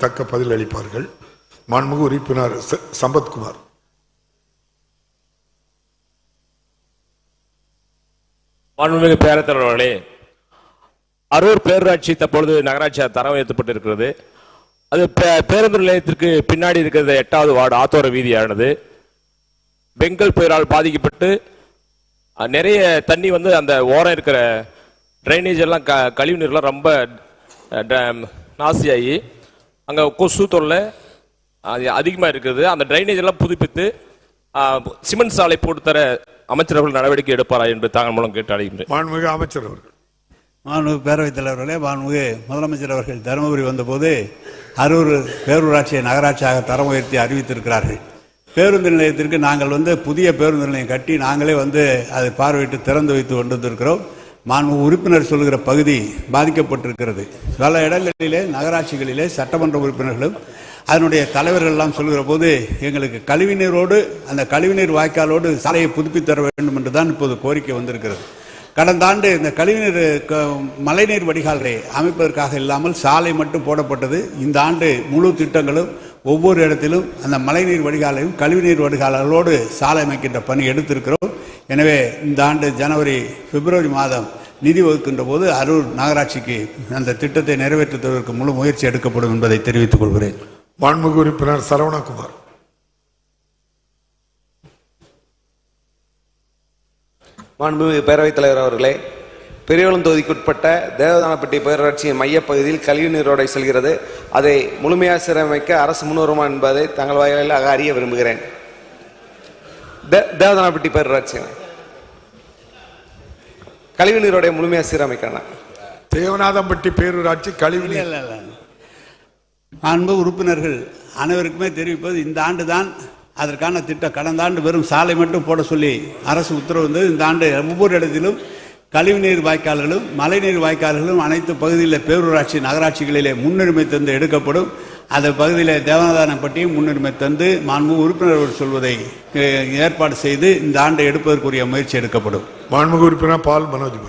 தக்க பதில் அளிப்பார்கள். மாண்புமிகு உறுப்பினர் சம்பத்குமார். மாண்புமிகு பேரவைத் தலைவர் அவர்களே, அரூர் பேரூராட்சி தற்பொழுது நகராட்சியாக தரம் உயர்த்தப்பட்டிருக்கிறது. அது பேருந்து நிலையத்திற்கு பின்னாடி இருக்கிறது 8வது வார்டு ஆத்தோர வீதியானது பெங்கல் புயலால் பாதிக்கப்பட்டு நிறைய தண்ணி வந்து அந்த ஓரம் இருக்கிற ட்ரைனேஜ் எல்லாம் கழிவு நீர்லாம் ரொம்ப நாசியாகி அங்கே கொசு தொல்லை அதிகமாக இருக்குது. அந்த ட்ரைனேஜ் எல்லாம் புதுப்பித்து சிமெண்ட் சாலை போட்டு தர அமைச்சர்கள் நடவடிக்கை எடுப்பாரா என்று தாங்கள் மூலம் கேட்டு அழைக்கின்றேன். மாண்புமிகு அமைச்சர் அவர்கள். மாண்புமிகு பேரவைத் தலைவர்களே, மாண்புமிகு முதலமைச்சர் அவர்கள் தருமபுரி வந்தபோது அரூர் பேரூராட்சியை நகராட்சியாக தரம் உயர்த்தி அறிவித்திருக்கிறார்கள். பேருந்து நிலையத்திற்கு நாங்கள் புதிய பேருந்து நிலையம் கட்டி நாங்களே அதை பார்வையிட்டு திறந்து வைத்து கொண்டிருக்கிறோம். மாண்புமிகு உறுப்பினர் சொல்கிற பகுதி பாதிக்கப்பட்டிருக்கிறது. பல இடங்களிலே நகராட்சிகளிலே சட்டமன்ற உறுப்பினர்களும் அதனுடைய தலைவர்கள் எல்லாம் சொல்கிற போது எங்களுக்கு கழிவுநீரோடு அந்த கழிவுநீர் வாய்க்காலோடு சாலையை புதுப்பித்து தர வேண்டும் என்று தான் இப்போது கோரிக்கை வந்திருக்கிறது. கடந்த ஆண்டு இந்த கழிவுநீர் மழைநீர் வடிகால்களை அமைப்பதற்காக இல்லாமல் சாலை மட்டும் போடப்பட்டது. இந்த ஆண்டு முழு திட்டங்களும் ஒவ்வொரு இடத்திலும் அந்த மழைநீர் வடிகாலையும் கழிவுநீர் வடிகால்களோடு சாலை அமைக்கின்ற பணி எடுத்திருக்கிறோம். எனவே இந்த ஆண்டு ஜனவரி பிப்ரவரி மாதம் நிதி ஒதுக்கின்ற போது அரூர் நகராட்சிக்கு அந்த திட்டத்தை நிறைவேற்றுவதற்கு முழு முயற்சி எடுக்கப்படும் என்பதை தெரிவித்துக் கொள்கிறேன். மாண்புமிகு உறுப்பினர் சரவணகுமார். மாண்புமிகு பேரவைத் தலைவர் அவர்களே, பெரியவளம் தொகுதிக்குட்பட்ட தேவதானப்பட்டி பேரூராட்சியின் மையப்பகுதியில் கழிவுநீர் ஓடை செல்கிறது. அதை முழுமையாக சீரமைக்க அரசு முன்வருமா என்பதை தங்கள் வாயிலாக அறிய விரும்புகிறேன். தேவதானப்பட்டி பேரூராட்சி கழிவுநீரோடைய முழுமையாக சீரமைக்கணும். தேவநாதம்பட்டி பேரூராட்சி கழிவுநீர் அன்பு உறுப்பினர்கள் அனைவருக்குமே தெரிவிப்பது இந்த ஆண்டு தான் அதற்கான திட்டம். கடந்த ஆண்டு வெறும் சாலை மட்டும் போட சொல்லி அரசு உத்தரவு. இந்த ஆண்டு ஒவ்வொரு இடத்திலும் கழிவுநீர் வாய்க்கால்களும் மழைநீர் வாய்க்கால்களும் அனைத்து பகுதியில் பேரூராட்சி நகராட்சிகளிலே முன்னுரிமை தந்து எடுக்கப்படும். அந்த பகுதியில் தேவநாதனப்பட்டியும் முன்னுரிமை தந்து மாண்புமிகு உறுப்பினர்கள் சொல்வதை ஏற்பாடு செய்து இந்த ஆண்டை எடுப்பதற்குரிய முயற்சி எடுக்கப்படும். மாண்புமிகு உறுப்பினர் பால் மனோஜ்.